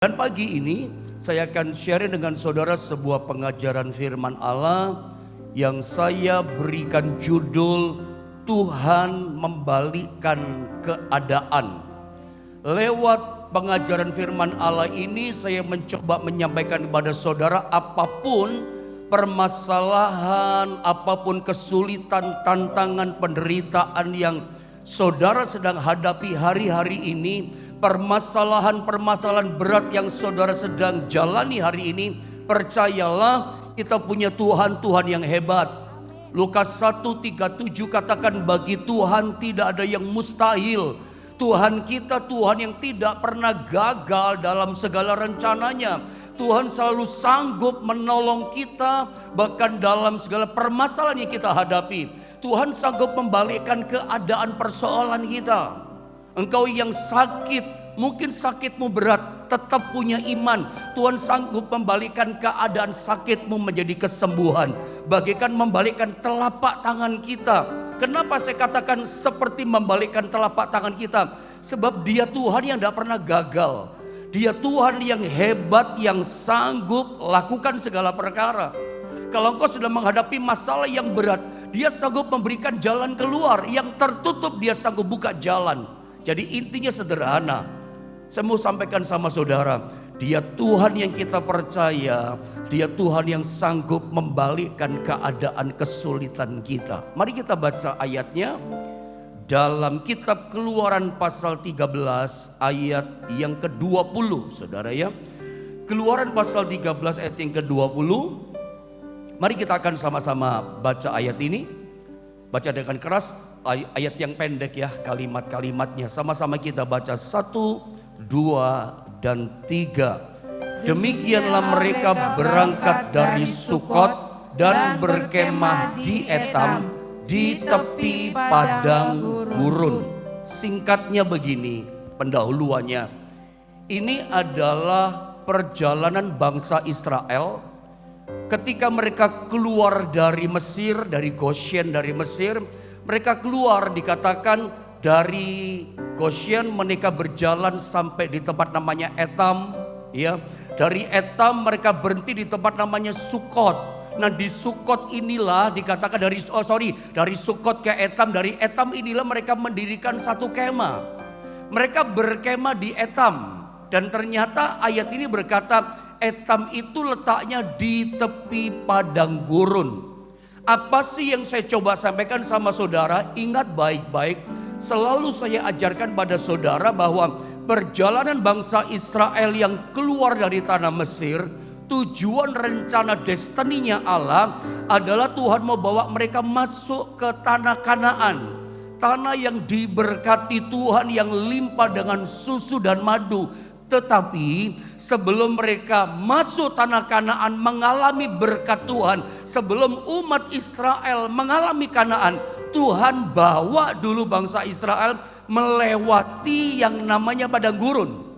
Dan pagi ini saya akan share dengan saudara sebuah pengajaran firman Allah yang saya berikan judul Tuhan membalikkan keadaan. Lewat pengajaran firman Allah ini saya mencoba menyampaikan kepada saudara apapun permasalahan, apapun kesulitan, tantangan, penderitaan yang saudara sedang hadapi hari-hari ini, permasalahan-permasalahan berat yang saudara sedang jalani hari ini, percayalah kita punya Tuhan yang hebat. Lukas 1:37 katakan bagi Tuhan tidak ada yang mustahil. Tuhan kita Tuhan yang tidak pernah gagal dalam segala rencananya. Tuhan selalu sanggup menolong kita bahkan dalam segala permasalahan yang kita hadapi. Tuhan sanggup membalikkan keadaan persoalan kita. Engkau yang sakit, mungkin sakitmu berat, tetap punya iman. Tuhan sanggup membalikkan keadaan sakitmu menjadi kesembuhan. Bagaikan membalikkan telapak tangan kita. Kenapa saya katakan seperti membalikkan telapak tangan kita? Sebab Dia Tuhan yang tidak pernah gagal. Dia Tuhan yang hebat, yang sanggup lakukan segala perkara. Kalau engkau sudah menghadapi masalah yang berat, Dia sanggup memberikan jalan keluar. Yang tertutup Dia sanggup buka jalan. Jadi intinya sederhana. Saya mau sampaikan sama saudara, Dia Tuhan yang kita percaya, Dia Tuhan yang sanggup membalikkan keadaan kesulitan kita. Mari kita baca ayatnya dalam kitab Keluaran pasal 13 ayat yang ke-20, saudara ya. Keluaran pasal 13 ayat yang ke-20. Mari kita akan sama-sama baca ayat ini. Baca dengan keras, ayat yang pendek ya, kalimat-kalimatnya. Sama-sama kita baca 1, 2, dan 3. Demikianlah mereka berangkat dari Sukot dan berkemah di Etam di tepi padang gurun. Singkatnya begini pendahuluannya. Ini adalah perjalanan bangsa Israel. Ketika mereka keluar dari Mesir, dari Goshen, dari Mesir, mereka keluar dikatakan dari Goshen mereka berjalan sampai di tempat namanya Etam, ya. Dari Etam mereka berhenti di tempat namanya Sukot. Nah di Sukot inilah dikatakan dari Sukot ke Etam, dari Etam inilah mereka mendirikan satu kemah. Mereka berkemah di Etam dan ternyata ayat ini berkata Etam itu letaknya di tepi padang gurun. Apa sih yang saya coba sampaikan sama saudara? Ingat baik-baik, selalu saya ajarkan pada saudara bahwa perjalanan bangsa Israel yang keluar dari tanah Mesir, tujuan rencana destininya Allah adalah Tuhan mau bawa mereka masuk ke tanah Kanaan. Tanah yang diberkati Tuhan, yang limpah dengan susu dan madu. Tetapi sebelum mereka masuk tanah Kanaan mengalami berkat Tuhan, sebelum umat Israel mengalami Kanaan, Tuhan bawa dulu bangsa Israel melewati yang namanya padang gurun.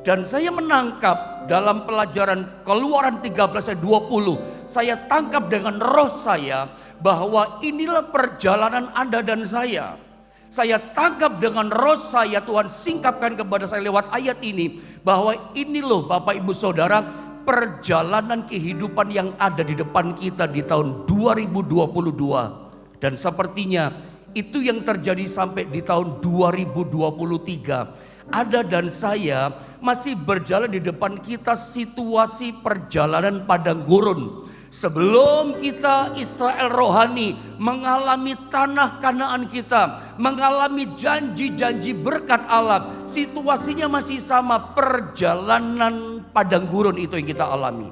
Dan saya menangkap dalam pelajaran Keluaran 13 ayat 20, saya tangkap dengan roh saya bahwa inilah perjalanan Anda dan saya. Saya tangkap dengan roh saya, Tuhan singkapkan kepada saya lewat ayat ini bahwa ini loh Bapak Ibu Saudara perjalanan kehidupan yang ada di depan kita di tahun 2022. Dan sepertinya itu yang terjadi sampai di tahun 2023. Ada dan saya masih berjalan di depan kita situasi perjalanan padang gurun. Sebelum kita Israel rohani mengalami tanah Kanaan kita, mengalami janji-janji berkat Allah, situasinya masih sama, perjalanan padang gurun itu yang kita alami.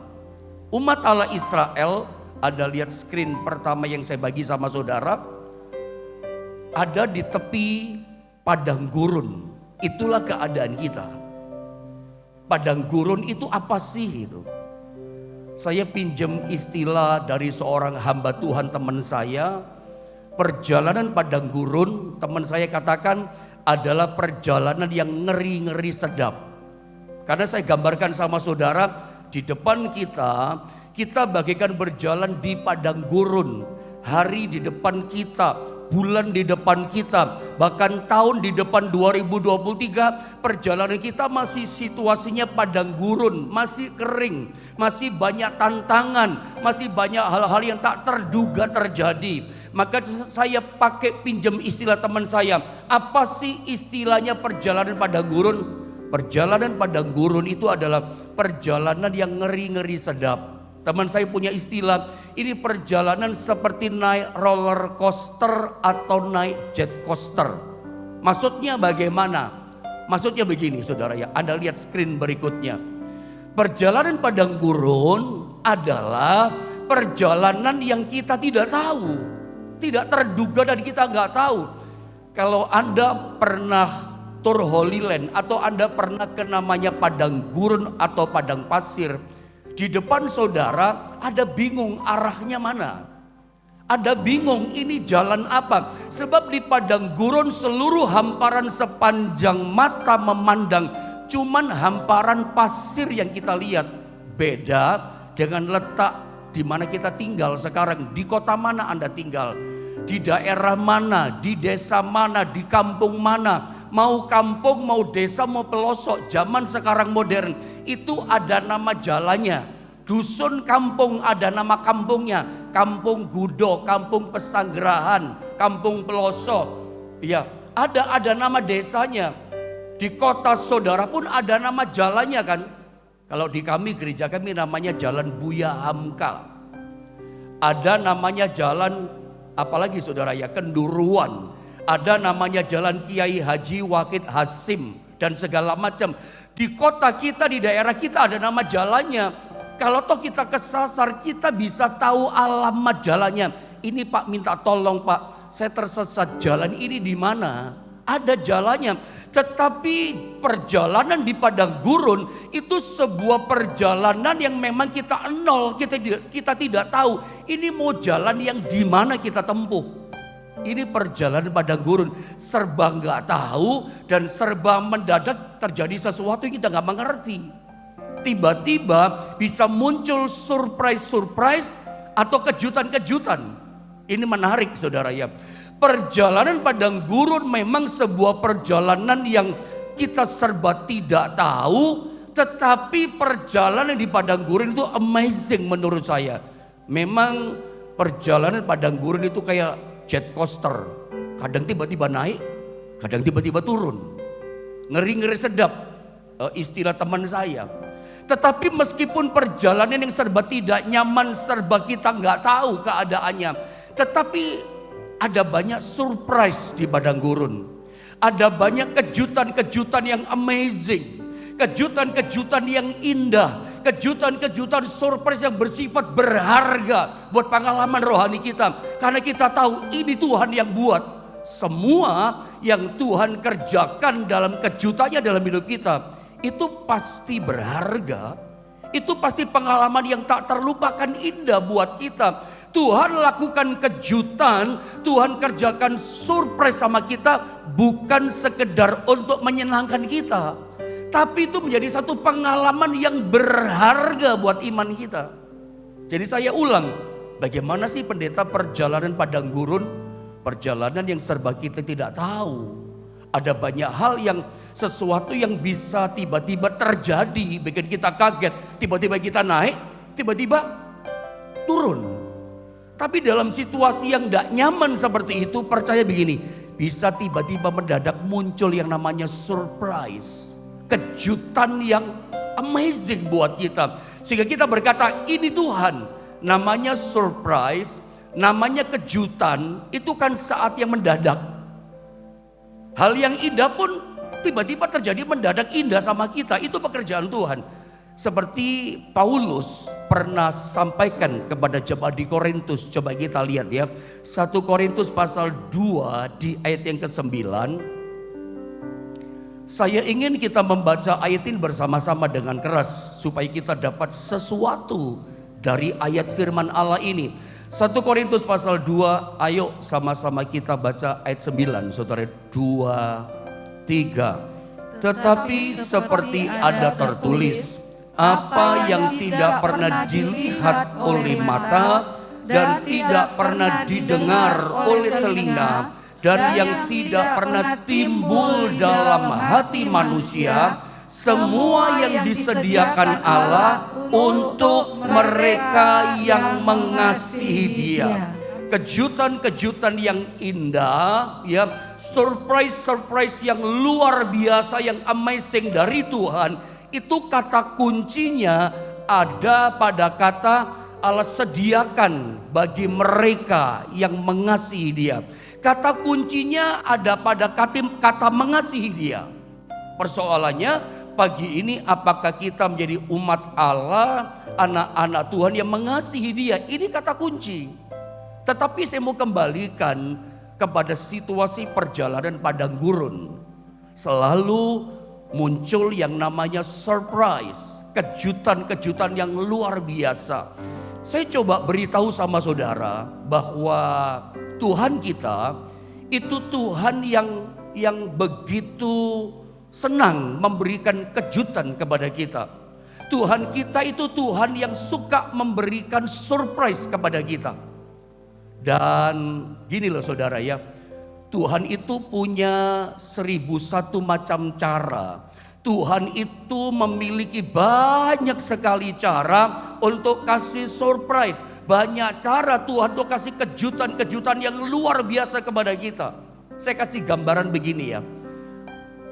Umat Allah Israel, ada lihat screen pertama yang saya bagi sama saudara, ada di tepi padang gurun. Itulah keadaan kita. Padang gurun itu apa sih itu? Saya pinjam istilah dari seorang hamba Tuhan teman saya. Perjalanan padang gurun, teman saya katakan adalah perjalanan yang ngeri-ngeri sedap. Karena saya gambarkan sama saudara, di depan kita bagaikan berjalan di padang gurun. Hari di depan kita bulan di depan kita, bahkan tahun di depan 2023, perjalanan kita masih situasinya padang gurun, masih kering, masih banyak tantangan, masih banyak hal-hal yang tak terduga terjadi. Maka saya pakai pinjam istilah teman saya. Apa sih istilahnya perjalanan padang gurun? Perjalanan padang gurun itu adalah perjalanan yang ngeri-ngeri sedap. Teman saya punya istilah, ini perjalanan seperti naik roller coaster atau naik jet coaster. Maksudnya bagaimana? Maksudnya begini saudara ya, Anda lihat screen berikutnya. Perjalanan padang gurun adalah perjalanan yang kita tidak tahu, tidak terduga dan kita nggak tahu. Kalau Anda pernah tur Holy Land atau Anda pernah ke namanya padang gurun atau padang pasir, di depan saudara ada bingung arahnya mana. Ada bingung ini jalan apa. Sebab di padang gurun seluruh hamparan sepanjang mata memandang cuman hamparan pasir yang kita lihat. Beda dengan letak di mana kita tinggal sekarang. Di kota mana Anda tinggal? Di daerah mana? Di desa mana? Di kampung mana? Mau kampung, mau desa, mau pelosok, zaman sekarang modern, itu ada nama jalannya. Dusun kampung ada nama kampungnya. Kampung Gudo, kampung Pesanggerahan, kampung pelosok. Ya, ada nama desanya. Di kota saudara pun ada nama jalannya kan. Kalau di kami, gereja kami namanya Jalan Buya Hamka. Ada namanya jalan, apalagi saudara ya, Kenduruan. Ada namanya Jalan Kiai Haji Wahid Hasim dan segala macam. Di kota kita, di daerah kita ada nama jalannya. Kalau toh kita kesasar, kita bisa tahu alamat jalannya. Ini Pak, minta tolong Pak, saya tersesat, jalan ini di mana? Ada jalannya. Tetapi perjalanan di padang gurun itu sebuah perjalanan yang memang kita nol, kita tidak tahu. Ini mau jalan yang di mana kita tempuh. Ini perjalanan padang gurun, serba nggak tahu dan serba mendadak terjadi sesuatu yang kita nggak mengerti. Tiba-tiba bisa muncul surprise atau kejutan-kejutan. Ini menarik saudara ya. Perjalanan padang gurun memang sebuah perjalanan yang kita serba tidak tahu, tetapi perjalanan di padang gurun itu amazing menurut saya. Memang perjalanan padang gurun itu kayak jet coaster, kadang tiba-tiba naik, kadang tiba-tiba turun. Ngeri-ngeri sedap, istilah teman saya. Tetapi meskipun perjalanan yang serba tidak nyaman, serba kita nggak tahu keadaannya, tetapi ada banyak surprise di padang gurun. Ada banyak kejutan-kejutan yang amazing, kejutan-kejutan yang indah, kejutan-kejutan surprise yang bersifat berharga buat pengalaman rohani kita. Karena kita tahu ini Tuhan yang buat. Semua yang Tuhan kerjakan dalam kejutannya dalam hidup kita, itu pasti berharga. Itu pasti pengalaman yang tak terlupakan, indah buat kita. Tuhan lakukan kejutan, Tuhan kerjakan surprise sama kita, bukan sekedar untuk menyenangkan kita, tapi itu menjadi satu pengalaman yang berharga buat iman kita. Jadi saya ulang, bagaimana sih pendeta perjalanan padang gurun? Perjalanan yang serba kita tidak tahu. Ada banyak hal yang sesuatu yang bisa tiba-tiba terjadi, bikin kita kaget. Tiba-tiba kita naik, tiba-tiba turun. Tapi dalam situasi yang tidak nyaman seperti itu, percaya begini, bisa tiba-tiba mendadak muncul yang namanya surprise. Kejutan yang amazing buat kita. Sehingga kita berkata, ini Tuhan. Namanya surprise, namanya kejutan, itu kan saat yang mendadak. Hal yang indah pun tiba-tiba terjadi mendadak indah sama kita. Itu pekerjaan Tuhan. Seperti Paulus pernah sampaikan kepada jemaat di Korintus. Coba kita lihat ya. 1 Korintus pasal 2 di ayat yang ke-9. Saya ingin kita membaca ayat ini bersama-sama dengan keras, supaya kita dapat sesuatu dari ayat firman Allah ini. 1 Korintus pasal 2, ayo sama-sama kita baca ayat 9, saudara. 2, 3. Tetapi seperti ada tertulis, apa yang tidak pernah dilihat oleh mata dan tidak pernah didengar oleh telinga, dan yang tidak pernah timbul dalam hati manusia, semua yang disediakan Allah untuk mereka yang mengasihi Dia. Kejutan-kejutan yang indah, ya, surprise yang luar biasa, yang amazing dari Tuhan, itu kata kuncinya ada pada kata Allah sediakan bagi mereka yang mengasihi Dia. Kata kuncinya ada pada kata mengasihi Dia. Persoalannya pagi ini, apakah kita menjadi umat Allah, anak-anak Tuhan yang mengasihi Dia? Ini kata kunci. Tetapi saya mau kembalikan kepada situasi perjalanan padang gurun. Selalu muncul yang namanya surprise, kejutan-kejutan yang luar biasa. Saya coba beritahu sama saudara bahwa Tuhan kita itu Tuhan yang begitu senang memberikan kejutan kepada kita. Tuhan kita itu Tuhan yang suka memberikan surprise kepada kita. Dan gini loh saudara ya, Tuhan itu punya 1001 macam cara. Tuhan itu memiliki banyak sekali cara untuk kasih surprise. Banyak cara Tuhan untuk kasih kejutan-kejutan yang luar biasa kepada kita. Saya kasih gambaran begini ya.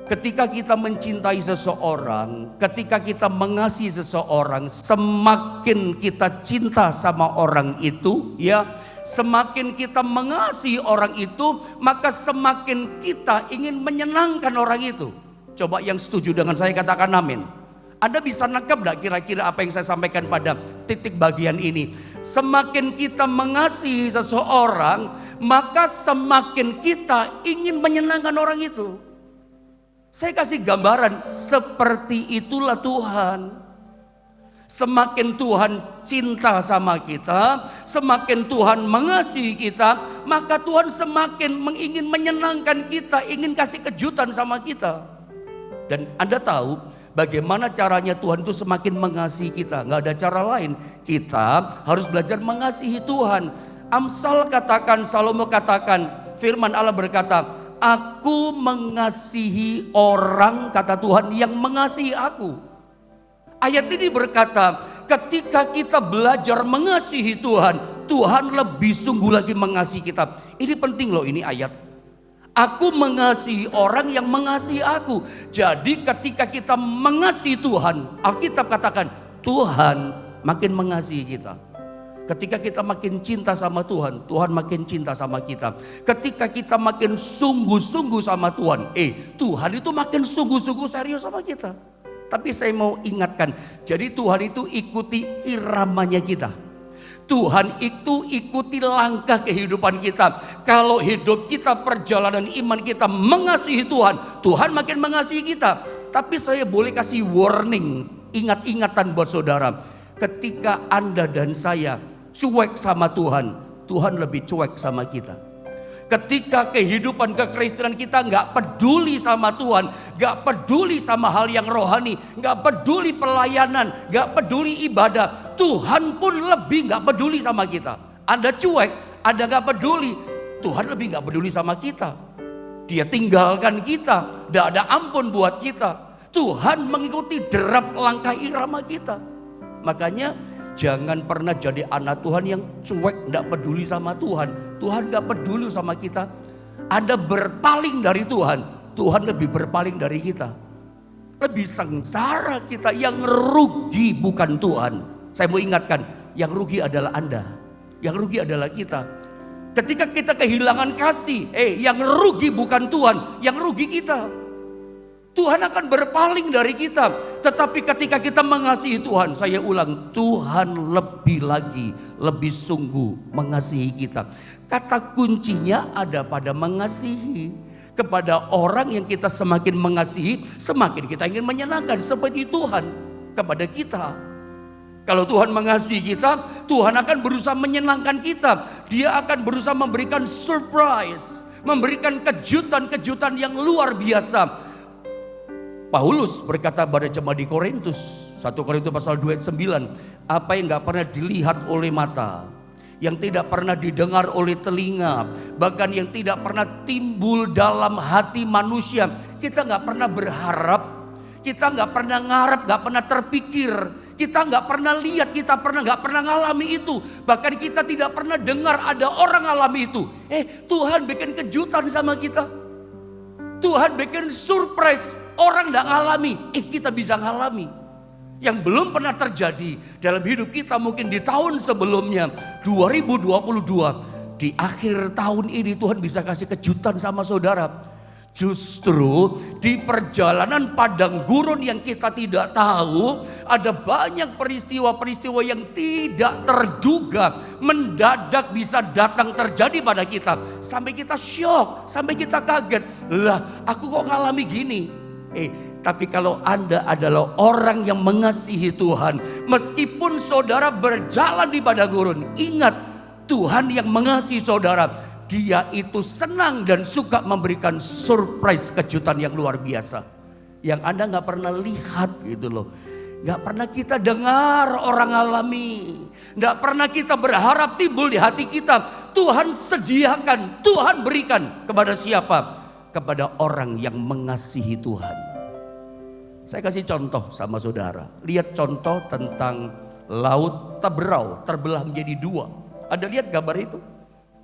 Ketika kita mencintai seseorang, ketika kita mengasihi seseorang, semakin kita cinta sama orang itu, ya, semakin kita mengasihi orang itu, maka semakin kita ingin menyenangkan orang itu. Coba yang setuju dengan saya katakan amin. Anda bisa nangkap gak kira-kira apa yang saya sampaikan pada titik bagian ini? Semakin kita mengasihi seseorang, maka semakin kita ingin menyenangkan orang itu. Saya kasih gambaran, seperti itulah Tuhan. Semakin Tuhan cinta sama kita, semakin Tuhan mengasihi kita, maka Tuhan semakin ingin menyenangkan kita, ingin kasih kejutan sama kita. Dan Anda tahu bagaimana caranya Tuhan itu semakin mengasihi kita. Gak ada cara lain, kita harus belajar mengasihi Tuhan. Amsal katakan, Salomo katakan, firman Allah berkata, aku mengasihi orang, kata Tuhan, yang mengasihi aku. Ayat ini berkata, ketika kita belajar mengasihi Tuhan, Tuhan lebih sungguh lagi mengasihi kita. Ini penting loh ini ayat. Aku mengasihi orang yang mengasihi aku. Jadi ketika kita mengasihi Tuhan, Alkitab katakan Tuhan makin mengasihi kita. Ketika kita makin cinta sama Tuhan, Tuhan makin cinta sama kita. Ketika kita makin sungguh-sungguh sama Tuhan, Tuhan itu makin sungguh-sungguh serius sama kita. Tapi saya mau ingatkan, jadi Tuhan itu ikuti iramanya kita. Tuhan itu ikuti langkah kehidupan kita. Kalau hidup kita, perjalanan iman kita mengasihi Tuhan, Tuhan makin mengasihi kita. Tapi saya boleh kasih warning, ingat-ingatan buat saudara. Ketika Anda dan saya cuek sama Tuhan, Tuhan lebih cuek sama kita. Ketika kehidupan kekristenan kita gak peduli sama Tuhan, gak peduli sama hal yang rohani, gak peduli pelayanan, gak peduli ibadah, Tuhan pun lebih gak peduli sama kita. Anda cuek, Anda gak peduli, Tuhan lebih gak peduli sama kita. Dia tinggalkan kita, gak ada ampun buat kita. Tuhan mengikuti derap langkah irama kita. Makanya jangan pernah jadi anak Tuhan yang cuek, gak peduli sama Tuhan. Tuhan gak peduli sama kita. Anda berpaling dari Tuhan, Tuhan lebih berpaling dari kita. Lebih sengsara kita, yang rugi bukan Tuhan. Saya mau ingatkan, yang rugi adalah Anda, yang rugi adalah kita. Ketika kita kehilangan kasih, yang rugi bukan Tuhan, yang rugi kita. Tuhan akan berpaling dari kita. Tetapi ketika kita mengasihi Tuhan, saya ulang, Tuhan lebih lagi, lebih sungguh mengasihi kita. Kata kuncinya ada pada mengasihi. Kepada orang yang kita semakin mengasihi, semakin kita ingin menyenangkan seperti Tuhan kepada kita. Kalau Tuhan mengasihi kita, Tuhan akan berusaha menyenangkan kita. Dia akan berusaha memberikan surprise, memberikan kejutan-kejutan yang luar biasa. Paulus berkata pada jemaat di Korintus, 1 Korintus pasal 2 ayat 9, apa yang gak pernah dilihat oleh mata, yang tidak pernah didengar oleh telinga, bahkan yang tidak pernah timbul dalam hati manusia. Kita nggak pernah berharap, kita nggak pernah ngarep, nggak pernah terpikir, kita nggak pernah lihat, kita nggak pernah ngalami itu. Bahkan kita tidak pernah dengar ada orang ngalami itu. Tuhan bikin kejutan sama kita. Tuhan bikin surprise, orang nggak ngalami, kita bisa ngalami. Yang belum pernah terjadi dalam hidup kita mungkin di tahun sebelumnya 2022. Di akhir tahun ini Tuhan bisa kasih kejutan sama saudara. Justru di perjalanan padang gurun yang kita tidak tahu, ada banyak peristiwa-peristiwa yang tidak terduga mendadak bisa datang terjadi pada kita. Sampai kita syok, sampai kita kaget. Lah, aku kok ngalami gini? Tapi kalau Anda adalah orang yang mengasihi Tuhan, meskipun saudara berjalan di padang gurun, ingat Tuhan yang mengasihi saudara, Dia itu senang dan suka memberikan surprise kejutan yang luar biasa. Yang Anda gak pernah lihat gitu loh. Gak pernah kita dengar orang alami. Gak pernah kita berharap timbul di hati kita. Tuhan sediakan, Tuhan berikan kepada siapa? Kepada orang yang mengasihi Tuhan. Saya kasih contoh sama saudara. Lihat contoh tentang Laut Teberau terbelah menjadi dua. Ada lihat gambar itu?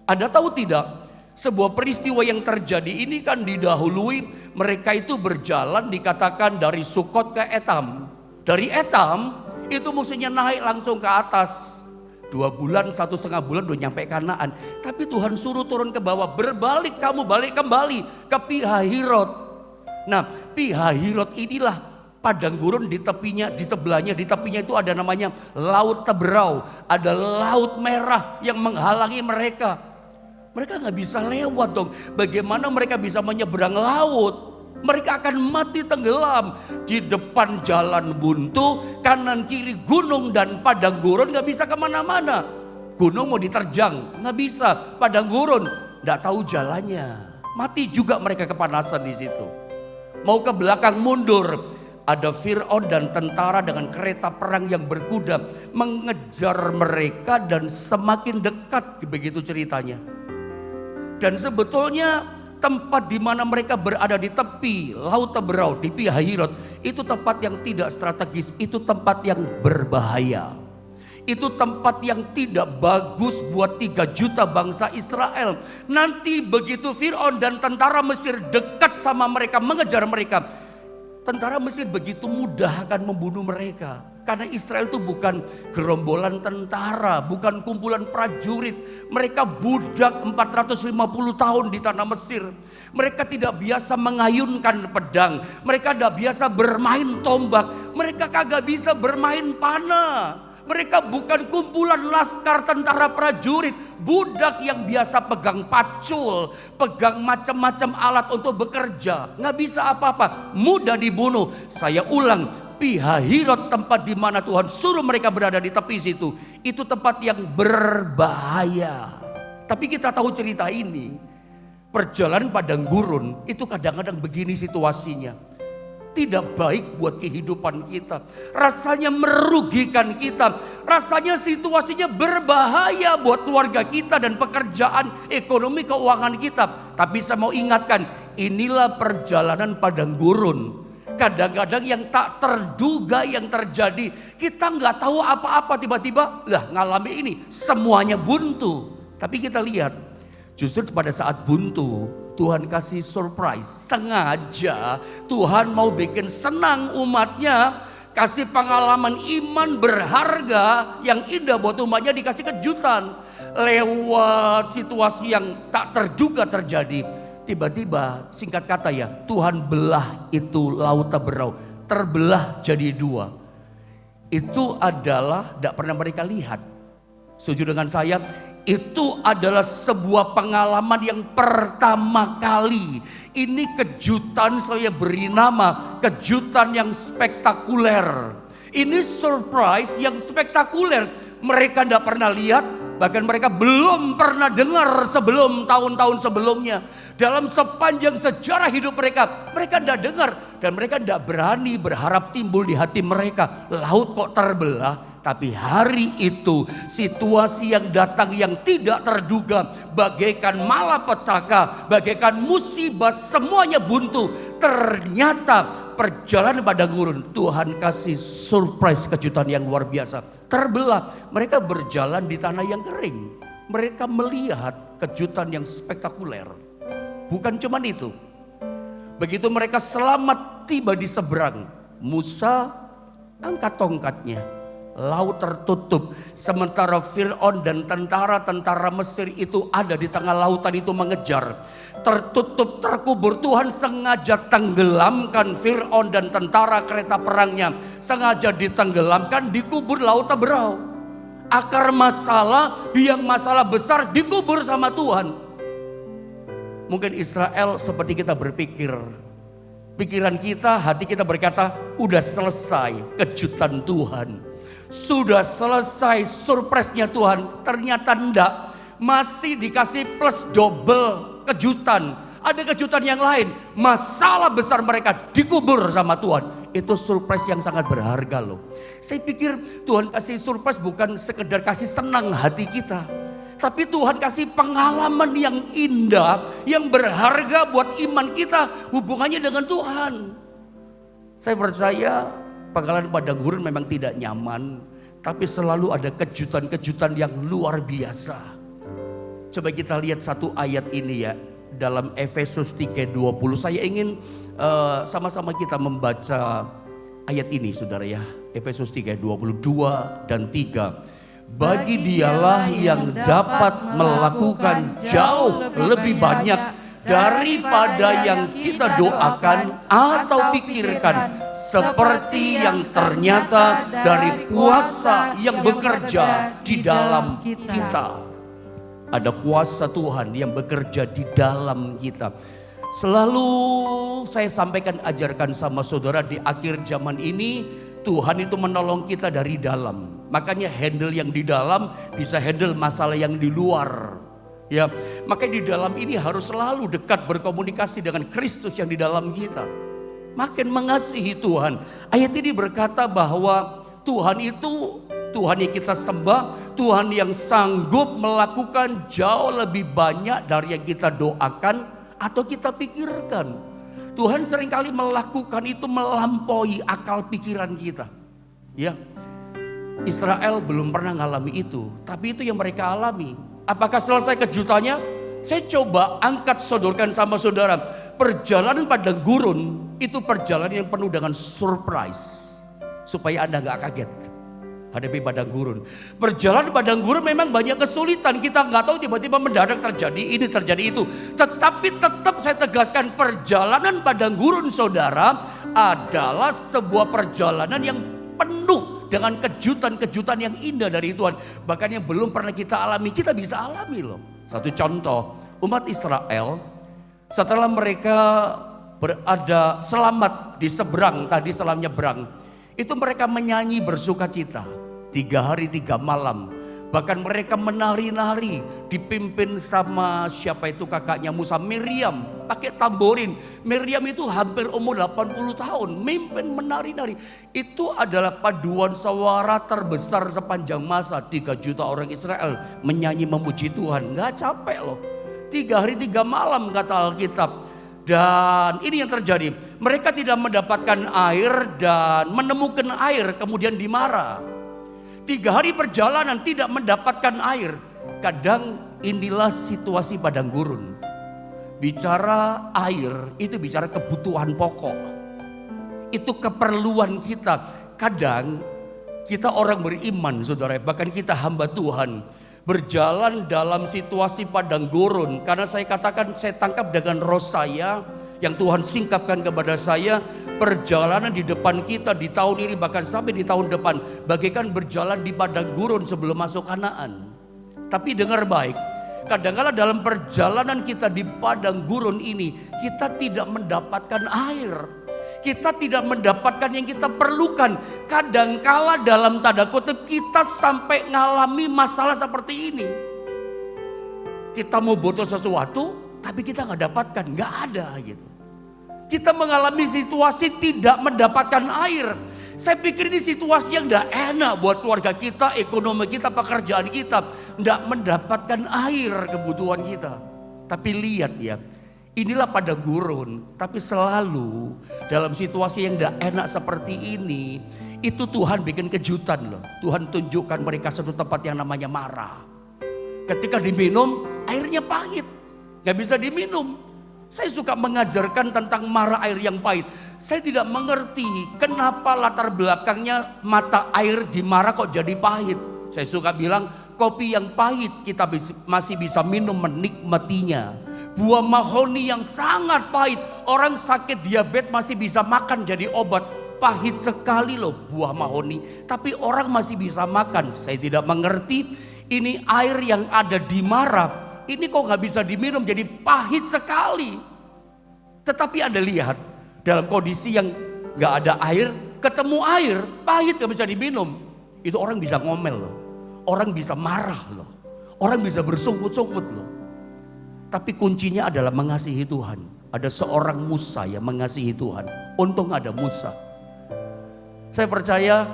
Ada tahu tidak? Sebuah peristiwa yang terjadi ini kan didahului mereka itu berjalan dikatakan dari Sukot ke Etam. Dari Etam itu musuhnya naik langsung ke atas. 2 bulan, 1,5 bulan udah nyampe Kanaan. Tapi Tuhan suruh turun ke bawah. Berbalik kamu balik kembali ke Pihahirot. Nah Pihahirot inilah padang gurun di tepinya, di sebelahnya, di tepinya itu ada namanya Laut Teberau. Ada Laut Merah yang menghalangi mereka. Mereka gak bisa lewat dong. Bagaimana mereka bisa menyeberang laut? Mereka akan mati tenggelam. Di depan jalan buntu, kanan kiri gunung dan padang gurun gak bisa kemana-mana. Gunung mau diterjang, gak bisa. Padang gurun, gak tahu jalannya. Mati juga mereka kepanasan di situ. Mau ke belakang mundur. Ada Fir'aun dan tentara dengan kereta perang yang berkuda mengejar mereka dan semakin dekat, begitu ceritanya. Dan sebetulnya tempat di mana mereka berada di tepi Laut Teberau di Pihahirot itu tempat yang tidak strategis, itu tempat yang berbahaya. Itu tempat yang tidak bagus buat 3 juta bangsa Israel. Nanti begitu Fir'aun dan tentara Mesir dekat sama mereka, mengejar mereka, tentara Mesir begitu mudah akan membunuh mereka. Karena Israel itu bukan gerombolan tentara, bukan kumpulan prajurit. Mereka budak 450 tahun di tanah Mesir. Mereka tidak biasa mengayunkan pedang. Mereka tidak biasa bermain tombak. Mereka kagak bisa bermain panah. Mereka bukan kumpulan laskar tentara prajurit. Budak yang biasa pegang pacul, pegang macam-macam alat untuk bekerja. Nggak bisa apa-apa, mudah dibunuh. Saya ulang, Pihahirot tempat di mana Tuhan suruh mereka berada di tepi situ, itu tempat yang berbahaya. Tapi kita tahu cerita ini, perjalanan padang gurun itu kadang-kadang begini situasinya. Tidak baik buat kehidupan kita. Rasanya merugikan kita. Rasanya situasinya berbahaya buat keluarga kita dan pekerjaan, ekonomi, keuangan kita. Tapi saya mau ingatkan, inilah perjalanan padang gurun. Kadang-kadang yang tak terduga yang terjadi. Kita nggak tahu apa-apa, tiba-tiba lah ngalami ini. Semuanya buntu. Tapi kita lihat, justru pada saat buntu, Tuhan kasih surprise. Sengaja Tuhan mau bikin senang umatnya. Kasih pengalaman iman berharga yang indah buat umatnya, dikasih kejutan. Lewat situasi yang tak terduga terjadi. Tiba-tiba singkat kata ya, Tuhan belah itu Laut Teberau. Terbelah jadi 2. Itu adalah tidak pernah mereka lihat. Setuju dengan saya? Itu adalah sebuah pengalaman yang pertama kali. Ini kejutan, saya beri nama kejutan yang spektakuler. Ini surprise yang spektakuler. Mereka tidak pernah lihat, bahkan mereka belum pernah dengar sebelum tahun-tahun sebelumnya. Dalam sepanjang sejarah hidup mereka, mereka tidak dengar. Dan mereka tidak berani berharap timbul di hati mereka. Laut kok terbelah? Tapi hari itu situasi yang datang yang tidak terduga, bagaikan malapetaka, bagaikan musibah, semuanya buntu. Ternyata perjalanan padang gurun, Tuhan kasih surprise, kejutan yang luar biasa. Terbelah, mereka berjalan di tanah yang kering. Mereka melihat kejutan yang spektakuler. Bukan cuma itu. Begitu mereka selamat tiba di seberang, Musa angkat tongkatnya. Laut tertutup, sementara Fir'aun dan tentara-tentara Mesir itu ada di tengah lautan itu mengejar. Tertutup, terkubur. Tuhan sengaja tenggelamkan Fir'aun dan tentara kereta perangnya. Sengaja ditenggelamkan, dikubur laut Teberau. Akar masalah, biang masalah besar dikubur sama Tuhan. Mungkin Israel seperti kita berpikir. Pikiran kita, hati kita berkata, udah selesai kejutan Tuhan. Sudah selesai surprise-nya Tuhan. Ternyata enggak. Masih dikasih plus double kejutan. Ada kejutan yang lain. Masalah besar mereka dikubur sama Tuhan. Itu surprise yang sangat berharga loh. Saya pikir Tuhan kasih surprise bukan sekedar kasih senang hati kita. Tapi Tuhan kasih pengalaman yang indah, yang berharga buat iman kita, hubungannya dengan Tuhan. Saya percaya pengalaman padang gurun memang tidak nyaman, tapi selalu ada kejutan-kejutan yang luar biasa. Coba kita lihat satu ayat ini ya, dalam Efesus 3:20. Saya ingin sama-sama kita membaca ayat ini saudara ya. Efesus 3:22 dan 3. Bagi dialah yang dapat melakukan jauh lebih banyak daripada yang kita doakan atau pikirkan, seperti yang ternyata dari kuasa yang bekerja di dalam kita. Ada kuasa Tuhan yang bekerja di dalam kita. Selalu saya sampaikan, ajarkan sama saudara, di akhir zaman ini Tuhan itu menolong kita dari dalam. Makanya handle yang di dalam bisa handle masalah yang di luar. Ya, makanya di dalam ini harus selalu dekat berkomunikasi dengan Kristus yang di dalam kita. Makin mengasihi Tuhan. Ayat ini berkata bahwa Tuhan itu Tuhan yang kita sembah, Tuhan yang sanggup melakukan jauh lebih banyak dari yang kita doakan atau kita pikirkan. Tuhan seringkali melakukan itu melampaui akal pikiran kita. Ya, Israel belum pernah ngalami itu, tapi itu yang mereka alami. Apakah selesai kejutannya? Saya coba angkat sodorkan sama saudara. Perjalanan padang gurun itu perjalanan yang penuh dengan surprise. Supaya Anda gak kaget hadapi padang gurun. Perjalanan padang gurun memang banyak kesulitan. Kita gak tahu, tiba-tiba mendadak terjadi ini, terjadi itu. Tetapi tetap saya tegaskan, perjalanan padang gurun saudara adalah sebuah perjalanan yang penuh dengan kejutan-kejutan yang indah dari Tuhan. Bahkan yang belum pernah kita alami, kita bisa alami loh. Satu contoh, umat Israel setelah mereka berada selamat di seberang, tadi setelah nyebrang, itu mereka menyanyi bersuka cita 3 hari 3 malam. Bahkan mereka menari-nari, dipimpin sama siapa itu kakaknya Musa, Miriam, pakai tamborin. Miriam itu hampir umur 80 tahun, mimpin menari-nari. Itu adalah paduan suara terbesar sepanjang masa. 3 juta orang Israel menyanyi memuji Tuhan, gak capek loh. 3 hari 3 malam kata Alkitab. Dan ini yang terjadi, mereka tidak mendapatkan air dan menemukan air kemudian dimarah. 3 hari perjalanan tidak mendapatkan air. Kadang inilah situasi padang gurun. Bicara air itu bicara kebutuhan pokok. Itu keperluan kita. Kadang kita orang beriman saudara, bahkan kita hamba Tuhan, berjalan dalam situasi padang gurun. Karena saya katakan, saya tangkap dengan roh saya yang Tuhan singkapkan kepada saya. Perjalanan di depan kita di tahun ini, bahkan sampai di tahun depan, bagaikan berjalan di padang gurun sebelum masuk Kanaan. Tapi dengar baik, kadang-kala dalam perjalanan kita di padang gurun ini, kita tidak mendapatkan air. Kita tidak mendapatkan yang kita perlukan. Kadang-kala dalam tanda kutip kita sampai ngalami masalah seperti ini. Kita mau butuh sesuatu, tapi kita gak dapatkan, gak ada gitu. Kita mengalami situasi tidak mendapatkan air. Saya pikir ini situasi yang tidak enak buat keluarga kita, ekonomi kita, pekerjaan kita. Tidak mendapatkan air kebutuhan kita. Tapi lihat ya, inilah padang gurun. Tapi selalu dalam situasi yang tidak enak seperti ini, itu Tuhan bikin kejutan loh. Tuhan tunjukkan mereka satu tempat yang namanya Mara. Ketika diminum, airnya pahit. Gak bisa diminum. Saya suka mengajarkan tentang Mara, air yang pahit. Saya tidak mengerti kenapa latar belakangnya mata air di Mara kok jadi pahit. Saya suka bilang kopi yang pahit kita masih bisa minum menikmatinya. Buah mahoni yang sangat pahit, orang sakit diabetes masih bisa makan jadi obat. Pahit sekali loh buah mahoni, tapi orang masih bisa makan. Saya tidak mengerti ini air yang ada di Mara, ini kok gak bisa diminum, jadi pahit sekali. Tetapi Anda lihat, dalam kondisi yang gak ada air, ketemu air, pahit gak bisa diminum. Itu orang bisa ngomel loh. Orang bisa marah loh. Orang bisa bersungut-sungut loh. Tapi kuncinya adalah mengasihi Tuhan. Ada seorang Musa yang mengasihi Tuhan. Untung ada Musa. Saya percaya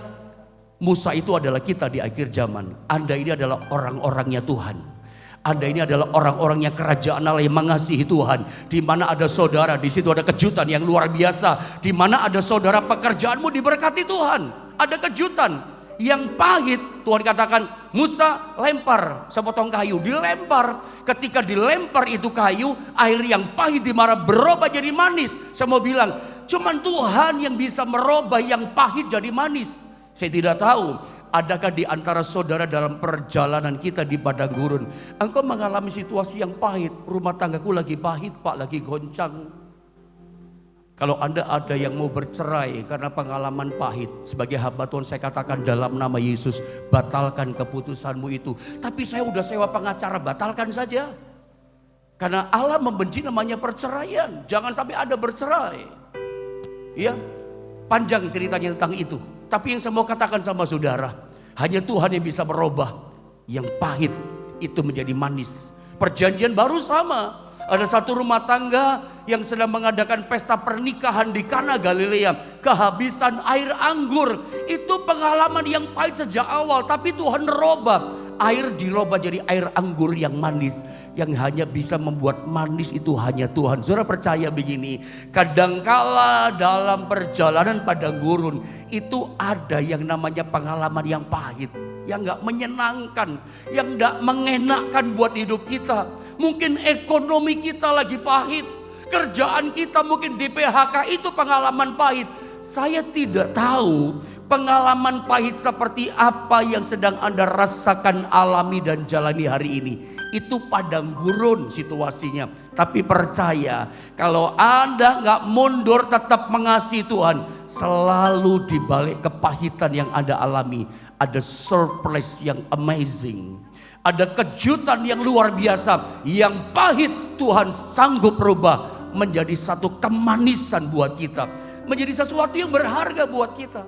Musa itu adalah kita di akhir zaman. Anda ini adalah orang-orangnya Tuhan. Anda ini adalah orang-orangnya kerajaan Allah yang mengasihi Tuhan. Di mana ada saudara, di situ ada kejutan yang luar biasa. Di mana ada saudara, pekerjaanmu diberkati Tuhan. Ada kejutan yang pahit. Tuhan katakan, Musa lempar sepotong kayu, dilempar. Ketika dilempar itu kayu, air yang pahit di Mara berubah jadi manis. Saya mau bilang, cuman Tuhan yang bisa merubah yang pahit jadi manis. Saya tidak tahu, adakah di antara saudara dalam perjalanan kita di padang gurun, engkau mengalami situasi yang pahit. Rumah tanggaku lagi pahit Pak, lagi goncang. Kalau Anda ada yang mau bercerai karena pengalaman pahit, sebagai hamba Tuhan saya katakan dalam nama Yesus, batalkan keputusanmu itu. Tapi saya udah sewa pengacara, batalkan saja. Karena Allah membenci namanya perceraian. Jangan sampai Anda bercerai. Ya, panjang ceritanya tentang itu. Tapi yang saya mau katakan sama saudara, hanya Tuhan yang bisa merubah yang pahit itu menjadi manis. Perjanjian baru sama. Ada satu rumah tangga yang sedang mengadakan pesta pernikahan di Kana Galilea. Kehabisan air anggur. Itu pengalaman yang pahit sejak awal. Tapi Tuhan merubah. Air dirubah jadi air anggur yang manis. Yang hanya bisa membuat manis itu hanya Tuhan. Saudara percaya begini, kadangkala dalam perjalanan padang gurun itu ada yang namanya pengalaman yang pahit, yang gak menyenangkan, yang gak mengenakkan buat hidup kita. Mungkin ekonomi kita lagi pahit, kerjaan kita mungkin di PHK, itu pengalaman pahit. Saya tidak tahu pengalaman pahit seperti apa yang sedang Anda rasakan, alami dan jalani hari ini. Itu padang gurun situasinya. Tapi percaya, kalau Anda gak mundur tetap mengasihi Tuhan, selalu di balik kepahitan yang Anda alami ada surprise yang amazing. Ada kejutan yang luar biasa. Yang pahit Tuhan sanggup rubah menjadi satu kemanisan buat kita, menjadi sesuatu yang berharga buat kita.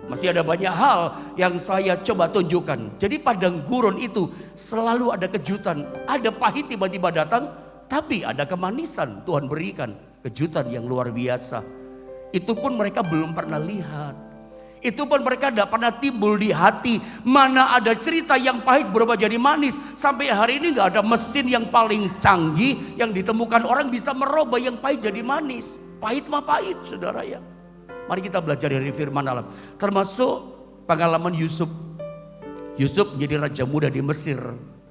Masih ada banyak hal yang saya coba tunjukkan. Jadi padang gurun itu selalu ada kejutan. Ada pahit tiba-tiba datang, tapi ada kemanisan Tuhan berikan. Kejutan yang luar biasa. Itu pun mereka belum pernah lihat. Itu pun mereka tidak pernah timbul di hati. Mana ada cerita yang pahit berubah jadi manis. Sampai hari ini gak ada mesin yang paling canggih yang ditemukan orang bisa merubah yang pahit jadi manis. Pahit mah pahit, saudara ya. Mari kita belajar dari firman Allah. Termasuk pengalaman Yusuf. Yusuf menjadi raja muda di Mesir.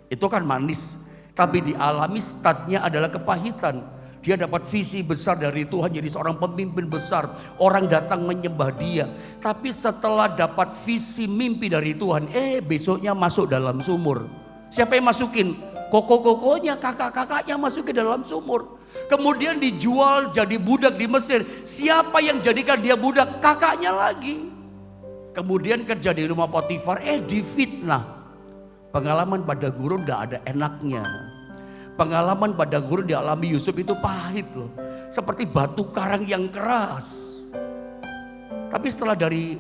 Itu kan manis. Tapi dialami statnya adalah kepahitan. Dia dapat visi besar dari Tuhan, jadi seorang pemimpin besar. Orang datang menyembah dia. Tapi setelah dapat visi mimpi dari Tuhan, besoknya masuk dalam sumur. Siapa yang masukin? Koko-kokonya, kakak-kakaknya masuk ke dalam sumur. Kemudian dijual jadi budak di Mesir. Siapa yang jadikan dia budak? Kakaknya lagi. Kemudian kerja di rumah Potifar, difitnah. Pengalaman pada gurun gak ada enaknya. Pengalaman pada gurun dialami Yusuf itu pahit loh. Seperti batu karang yang keras. Tapi setelah dari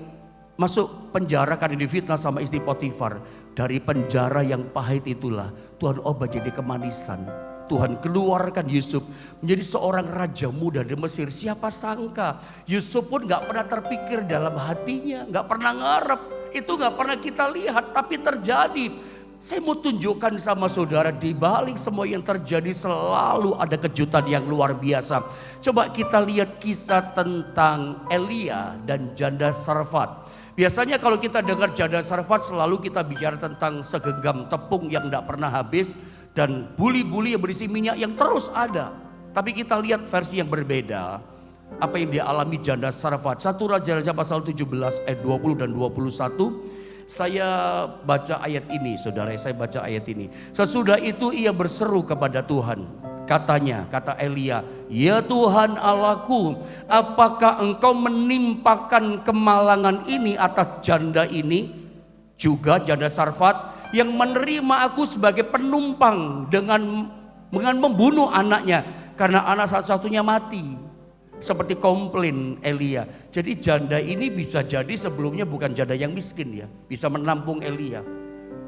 masuk penjara karena difitnah sama istri Potifar. Dari penjara yang pahit itulah Tuhan ubah jadi kemanisan. Tuhan keluarkan Yusuf menjadi seorang raja muda di Mesir. Siapa sangka Yusuf pun gak pernah terpikir dalam hatinya, gak pernah ngarep. Itu gak pernah kita lihat tapi terjadi. Saya mau tunjukkan sama saudara, di balik semua yang terjadi selalu ada kejutan yang luar biasa. Coba kita lihat kisah tentang Elia dan janda Sarfat. Biasanya kalau kita dengar janda Sarfat selalu kita bicara tentang segenggam tepung yang tidak pernah habis dan buli-buli yang berisi minyak yang terus ada. Tapi kita lihat versi yang berbeda. Apa yang dialami janda Sarfat. 1 Raja-Raja pasal 17 ayat 20 dan 21. Saya baca ayat ini, saudara, saya baca ayat ini. Sesudah itu ia berseru kepada Tuhan. Katanya, kata Elia, "Ya Tuhan Allahku, apakah engkau menimpakan kemalangan ini atas janda ini, juga janda Sarfat, yang menerima aku sebagai penumpang dengan membunuh anaknya, karena anak satu-satunya mati." Seperti komplain Elia. Jadi janda ini bisa jadi sebelumnya bukan janda yang miskin ya. Bisa menampung Elia.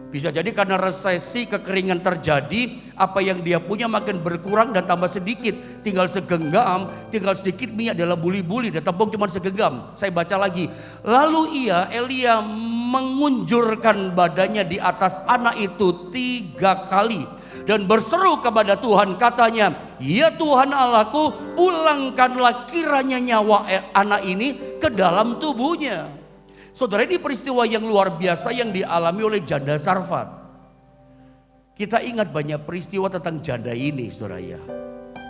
Bisa jadi karena resesi, kekeringan terjadi, apa yang dia punya makin berkurang dan tambah sedikit. Tinggal segenggam, tinggal sedikit minyak dalam buli-buli dan tepung cuma segenggam. Saya baca lagi. Lalu Elia mengunjurkan badannya di atas anak itu 3 kali. Dan berseru kepada Tuhan, katanya, "Ya Tuhan Allahku, pulangkanlah kiranya nyawa anak ini ke dalam tubuhnya." Saudara, ini peristiwa yang luar biasa yang dialami oleh janda Sarfat. Kita ingat banyak peristiwa tentang janda ini, saudara ya.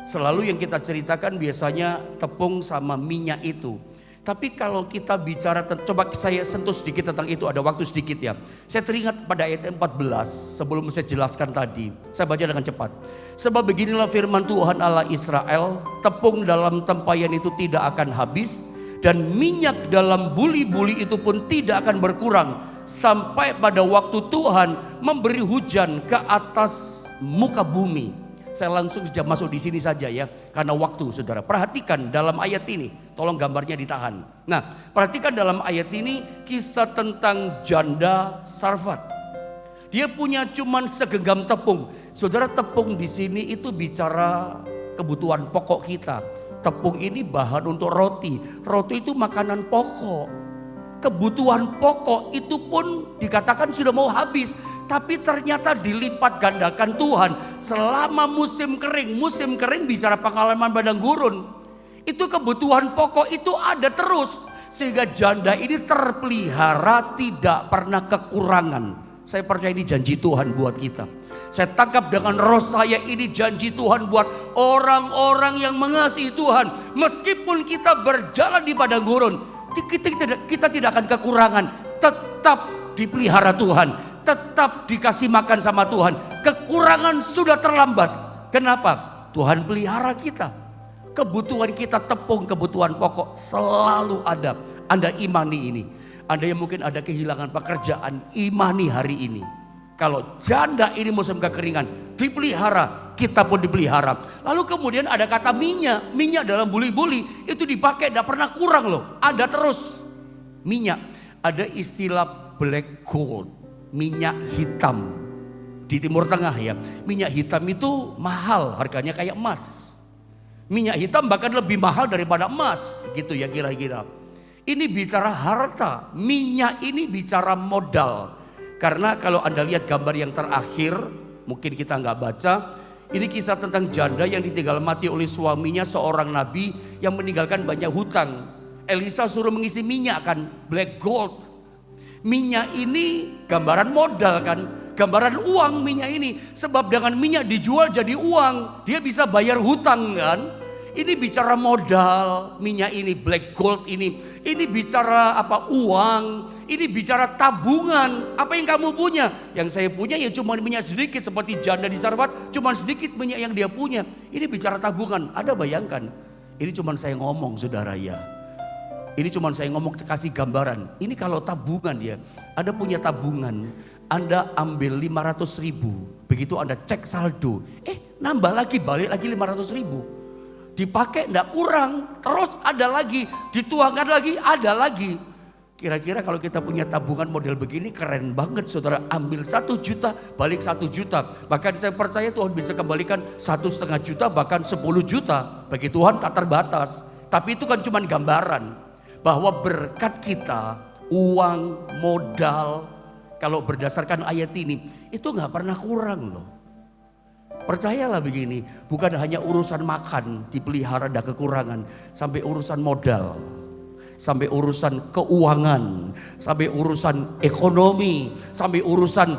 Selalu yang kita ceritakan biasanya tepung sama minyak itu. Tapi kalau kita bicara, coba saya sentuh sedikit tentang itu, ada waktu sedikit ya. Saya teringat pada ayat 14 sebelum saya jelaskan tadi. Saya baca dengan cepat. "Sebab beginilah firman Tuhan Allah Israel, tepung dalam tempayan itu tidak akan habis, dan minyak dalam buli-buli itu pun tidak akan berkurang, sampai pada waktu Tuhan memberi hujan ke atas muka bumi." Saya langsung saja masuk di sini saja ya, karena waktu, saudara. Perhatikan dalam ayat ini, tolong gambarnya ditahan. Nah, perhatikan dalam ayat ini kisah tentang janda Sarfat. Dia punya cuman segenggam tepung. Saudara, tepung di sini itu bicara kebutuhan pokok kita. Tepung ini bahan untuk roti. Roti itu makanan pokok. Kebutuhan pokok itu pun dikatakan sudah mau habis. Tapi ternyata dilipat gandakan Tuhan selama musim kering. Musim kering bicara pengalaman padang gurun. Itu kebutuhan pokok itu ada terus. Sehingga janda ini terpelihara, tidak pernah kekurangan. Saya percaya ini janji Tuhan buat kita. Saya tangkap dengan roh saya, ini janji Tuhan buat orang-orang yang mengasihi Tuhan. Meskipun kita berjalan di padang gurun, kita tidak akan kekurangan. Tetap dipelihara Tuhan. Tetap dikasih makan sama Tuhan. Kekurangan sudah terlambat. Kenapa? Tuhan pelihara kita. Kebutuhan kita tepung, kebutuhan pokok selalu ada. Anda imani ini. Anda yang mungkin ada kehilangan pekerjaan, imani hari ini. Kalau janda ini musim kekeringan, dipelihara, kita pun dipelihara. Lalu kemudian ada kata minyak. Minyak dalam buli-buli itu dipakai, tidak pernah kurang loh. Ada terus minyak. Ada istilah black gold. Minyak hitam di Timur Tengah ya. Minyak hitam itu mahal, harganya kayak emas. Minyak hitam bahkan lebih mahal daripada emas gitu ya kira-kira. Ini bicara harta, minyak ini bicara modal. Karena kalau Anda lihat gambar yang terakhir, mungkin kita nggak baca. Ini kisah tentang janda yang ditinggal mati oleh suaminya, seorang nabi yang meninggalkan banyak hutang. Elisa suruh mengisi minyak kan, black gold. Minyak ini gambaran modal kan, gambaran uang minyak ini. Sebab dengan minyak dijual jadi uang, dia bisa bayar hutang kan. Ini bicara modal, minyak ini, black gold ini. Ini bicara apa? Uang. Ini bicara tabungan. Apa yang kamu punya? Yang saya punya ya cuma minyak sedikit, seperti janda di Sarfat, cuma sedikit minyak yang dia punya. Ini bicara tabungan. Ada bayangkan? Ini cuma saya ngomong, saudara ya. Ini cuma saya ngomong, kasih gambaran. Ini kalau tabungan ya, Anda punya tabungan, Anda ambil 500 ribu, begitu Anda cek saldo, nambah lagi, balik lagi 500 ribu. Dipakai enggak kurang, terus ada lagi, dituangkan lagi, ada lagi. Kira-kira kalau kita punya tabungan model begini keren banget saudara. Ambil 1 juta balik 1 juta. Bahkan saya percaya Tuhan bisa kembalikan 1,5 juta bahkan 10 juta. Bagi Tuhan tak terbatas. Tapi itu kan cuma gambaran. Bahwa berkat kita, uang, modal. Kalau berdasarkan ayat ini itu gak pernah kurang loh. Percayalah begini, bukan hanya urusan makan dipelihara ada kekurangan. Sampai urusan modal. Sampai urusan keuangan, sampai urusan ekonomi, sampai urusan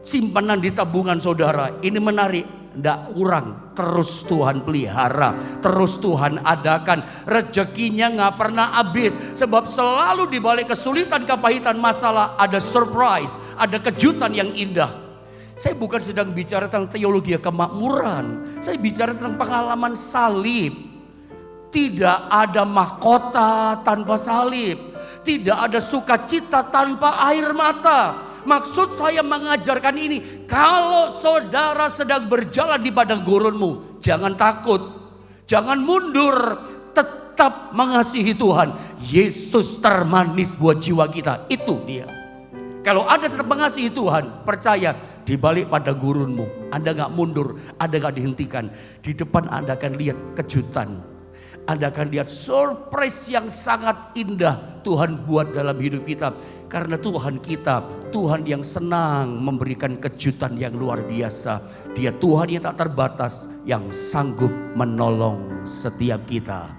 simpanan di tabungan saudara. Ini menarik, tidak kurang, terus Tuhan pelihara, terus Tuhan adakan. Rezekinya gak pernah habis, sebab selalu di balik kesulitan, kepahitan, masalah ada surprise, ada kejutan yang indah. Saya bukan sedang bicara tentang teologi kemakmuran, saya bicara tentang pengalaman salib. Tidak ada mahkota tanpa salib. Tidak ada sukacita tanpa air mata. Maksud saya mengajarkan ini. Kalau saudara sedang berjalan di padang gurunmu, jangan takut. Jangan mundur. Tetap mengasihi Tuhan. Yesus termanis buat jiwa kita. Itu dia. Kalau Anda tetap mengasihi Tuhan, percaya di balik padang gurunmu, Anda gak mundur, Anda gak dihentikan. Di depan Anda akan lihat kejutan. Anda akan lihat surprise yang sangat indah Tuhan buat dalam hidup kita. Karena Tuhan kita, Tuhan yang senang memberikan kejutan yang luar biasa. Dia Tuhan yang tak terbatas, yang sanggup menolong setiap kita.